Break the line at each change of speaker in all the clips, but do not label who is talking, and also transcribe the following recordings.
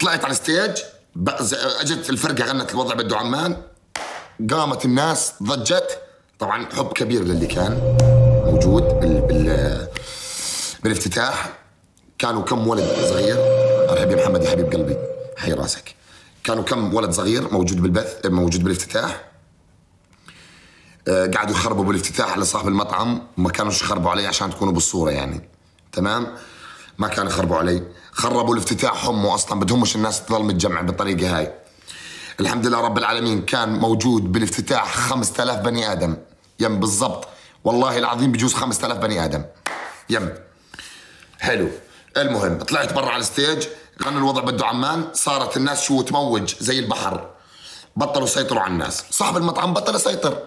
طلعت على الستيج، اجت الفرقه غنت الوضع بده عمان، قامت الناس ضجت. طبعا حب كبير للي كان موجود بالافتتاح. كانوا كم ولد صغير، ارحب يا محمد يا حبيب قلبي، حي راسك. كانوا كم ولد صغير موجود بالبث، موجود بالافتتاح. قعدوا يخربوا بالافتتاح لصاحب المطعم، ما كانوش يخربوا علي عشان تكونوا بالصوره يعني، تمام؟ ما كانوا يخربوا علي، خربوا الافتتاح هم اصلا، بدهمش الناس تظل متجمع بالطريقه هاي. الحمد لله رب العالمين كان موجود بالافتتاح 5000 بني ادم يم بالضبط، والله العظيم بجوز 5000 بني ادم يم. حلو. المهم طلعت برا على الستيج، غنوا الوضع بده عمان، صارت الناس شو تموج زي البحر، بطلوا يسيطروا على الناس، صاحب المطعم بطل يسيطر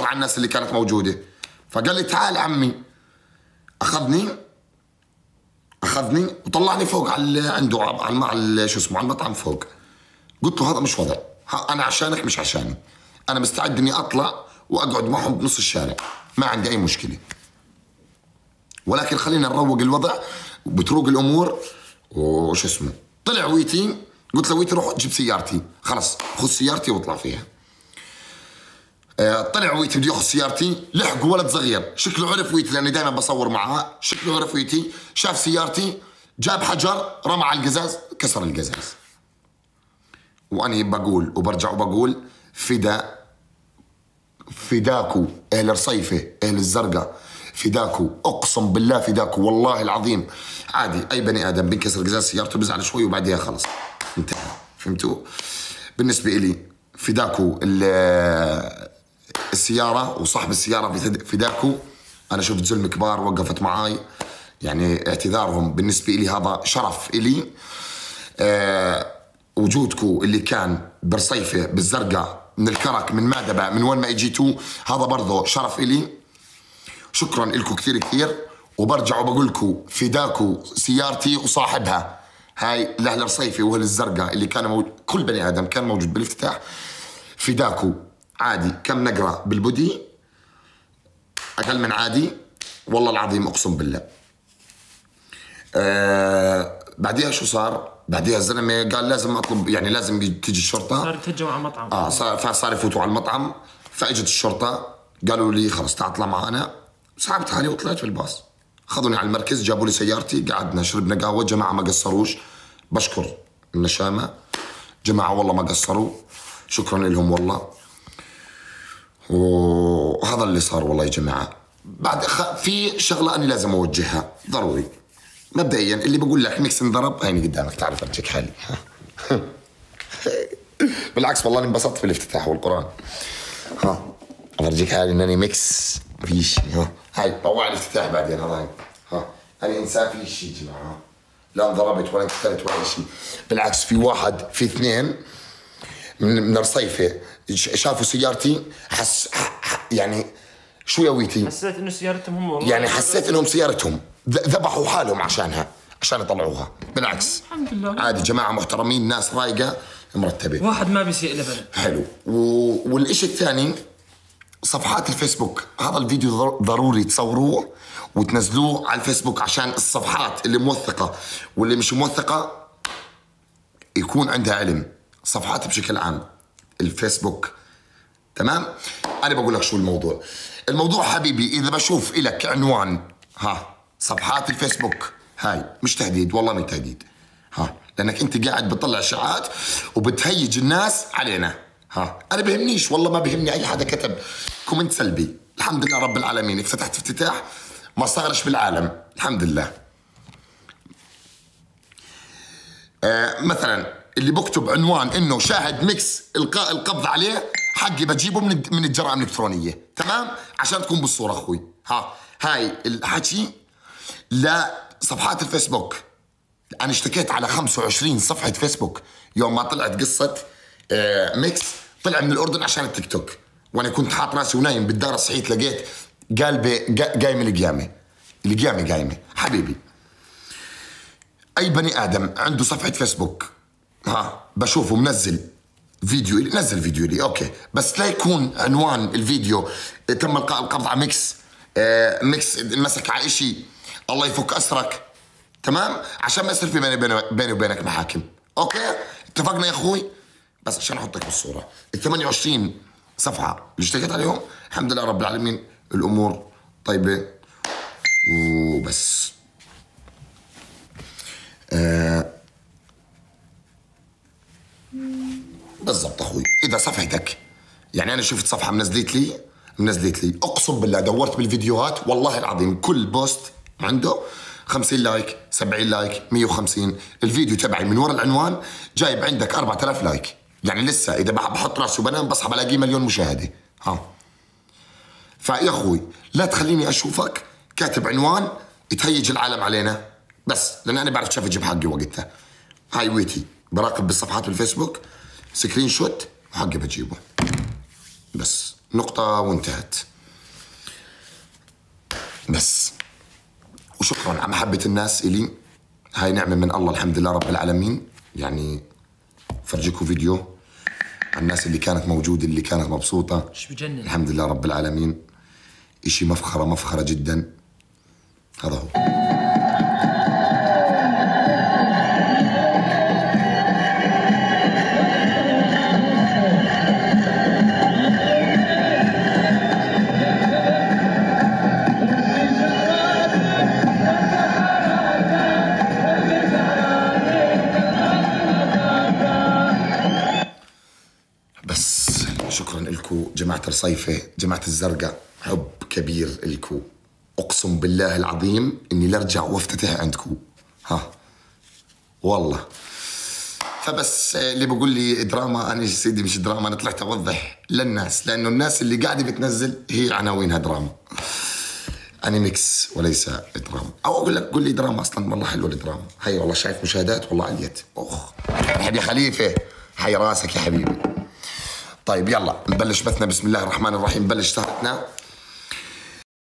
على الناس اللي كانت موجوده. فقال لي تعال عمي، اخذني وطلعني فوق على عنده على شو اسمه، على المطعم فوق. قلت له هذا مش وضع، انا عشانك مش عشاني، انا مستعد اني اطلع واقعد معهم بنص الشارع، ما عندي اي مشكله، ولكن خلينا نروق الوضع وبتروق الامور وش اسمه. طلع ويتي، قلت له ويتي روح جيب سيارتي، خلص خذ سيارتي واطلع فيها. طلع ويتي بده ياخذ سيارتي، لحق ولد صغير شكله عرف ويتي لاني دائما بصور معاه، شكله عرف ويتي، شاف سيارتي جاب حجر رمى على القزاز كسر القزاز. واني بقول وبرجع وبقول فداكو اهل رصيفه، اهل الزرقاء، فداكو، اقسم بالله فداكو والله العظيم. عادي اي بني ادم بينكسر قزاز سيارته بزعل شوي وبعدها خلص انتهى، فهمتوا؟ بالنسبه لي فداكو السياره وصاحب السياره فداكو. انا شفت زلمه كبار وقفت معاي، يعني اعتذارهم بالنسبه لي هذا شرف الي. وجودكم اللي كان برصيفه بالزرقاء من الكرك من مادبه من وين ما اجيتوا، هذا برضه شرف الي. شكرا لكم كثير كثير، وبرجع وبقول لكم فداكو سيارتي وصاحبها هاي لاهل رصيفه واهل الزرقاء اللي كانوا موجود، كل بني ادم كان موجود بالافتتاح. فداكو عادي كم نقره بالبودي اقل من عادي والله العظيم اقسم بالله. بعديها شو صار؟ بعديها الزلمه قال لازم اطلب، يعني لازم تيجي الشرطه،
صار يتهجموا على المطعم.
صار يفوتوا على المطعم. فاجت الشرطه قالوا لي خلص تعال اطلع معنا، سحبت حالي وطلعت بالباص، اخذوني على المركز جابوا لي سيارتي، قعدنا شربنا قهوه. جماعه ما قصروش، بشكر النشامه جماعه والله ما قصروا، شكرا لهم والله. وهذا اللي صار والله يا جماعه. بعد في شغله انا لازم اوجهها ضروري. مبدئيا اللي بقول لك ميكس انضرب هيني قدامك، تعرف ارجيك حالي. بالعكس والله انبسطت بالافتتاح والقران. افرجيك حالي انني ميكس في شيء. هاي طوع الافتتاح بعدين هذا. انا انسان في شيء يا جماعه، لا انضربت ولا انقتلت ولا شيء، بالعكس في واحد في اثنين من رصيفه شافوا سيارتي يعني شو يا ويتي؟
حسيت انه سيارتهم هم والله،
يعني حسيت انهم سيارتهم ذبحوا حالهم عشان يطلعوها. بالعكس
الحمد لله
عادي جماعه محترمين، ناس رايقه مرتبه،
واحد ما بيسيء لبلد.
حلو. والشيء الثاني صفحات الفيسبوك، هذا الفيديو ضروري تصوروه وتنزلوه على الفيسبوك عشان الصفحات اللي موثقه واللي مش موثقه يكون عندها علم. صفحات بشكل عام الفيسبوك، تمام؟ انا بقول لك شو الموضوع حبيبي. اذا بشوف إلك عنوان صفحات الفيسبوك، هاي مش تهديد والله، مش تهديد، لانك انت قاعد بتطلع اشاعات وبتهيج الناس علينا. انا بهمنيش والله، ما بهمني اي حدا كتب كومنت سلبي. الحمد لله رب العالمين افتتحت افتتاح ما صارش بالعالم الحمد لله. مثلا اللي بكتب عنوان انه شاهد ميكس القاء القبض عليه، حقي بجيبه من الجرائم الالكترونيه، تمام؟ عشان تكون بالصوره اخوي. هاي الحكي لصفحات الفيسبوك. انا اشتكيت على 25 صفحه فيسبوك يوم ما طلعت قصه ميكس طلع من الاردن عشان التيك توك، وانا كنت حاط راسي ونايم بالدار، صحيت لقيت قلبي قايمه القيامه قايمه. حبيبي اي بني ادم عنده صفحه فيسبوك بشوفه منزل فيديو لي اوكي، بس لا يكون عنوان الفيديو تم القاء القبض على ميكس، ميكس مسك على شيء الله يفك اسرك. تمام؟ عشان ما يصير في بيني وبينك محاكم. اوكي؟ اتفقنا يا اخوي؟ بس عشان احطك بالصوره، ال 28 صفحه اللي اشتغلت عليهم الحمد لله رب العالمين الامور طيبه وبس. بالضبط اخوي. اذا صفحتك يعني انا شفت صفحه منزلت لي اقسم بالله دورت بالفيديوهات والله العظيم كل بوست عنده 50 لايك 70 لايك 150. الفيديو تبعي من ورا العنوان جايب عندك 4000 لايك. يعني لسه اذا بحط راسي وبنام بصحى بلاقيه مليون مشاهده. فيا اخوي لا تخليني اشوفك كاتب عنوان تهيج العالم علينا بس، لان انا بعرف كيف اجيب حقي وقتها. هاي ويتي براقب بالصفحات بالفيسبوك سكرين شوت وحقي بجيبه بس، نقطة وانتهت. بس وشكرا على محبة الناس إلي، هاي نعمة من الله الحمد لله رب العالمين. يعني فرجيكم فيديو عن الناس اللي كانت موجودة اللي كانت مبسوطة،
بجنن
الحمد لله رب العالمين. إشي مفخرة جدا. هذا هو. شكرا لكم جماعة الرصيفة، جماعة الزرقاء، حب كبير لكم. أقسم بالله العظيم إني لارجع وافتتح عندكم. والله. فبس اللي بقول لي دراما أنا سيدي مش دراما، أنا طلعت أوضح للناس لأنه الناس اللي قاعدة بتنزل هي عناوينها دراما. أنا ميكس وليس دراما. أو أقول لك قول لي دراما أصلا والله حلوة الدراما. هي والله شايف مشاهدات والله عليت. يا خليفة حي راسك يا حبيبي. طيب يلا نبلش بثنا. بسم الله الرحمن الرحيم. نبلش سهرتنا.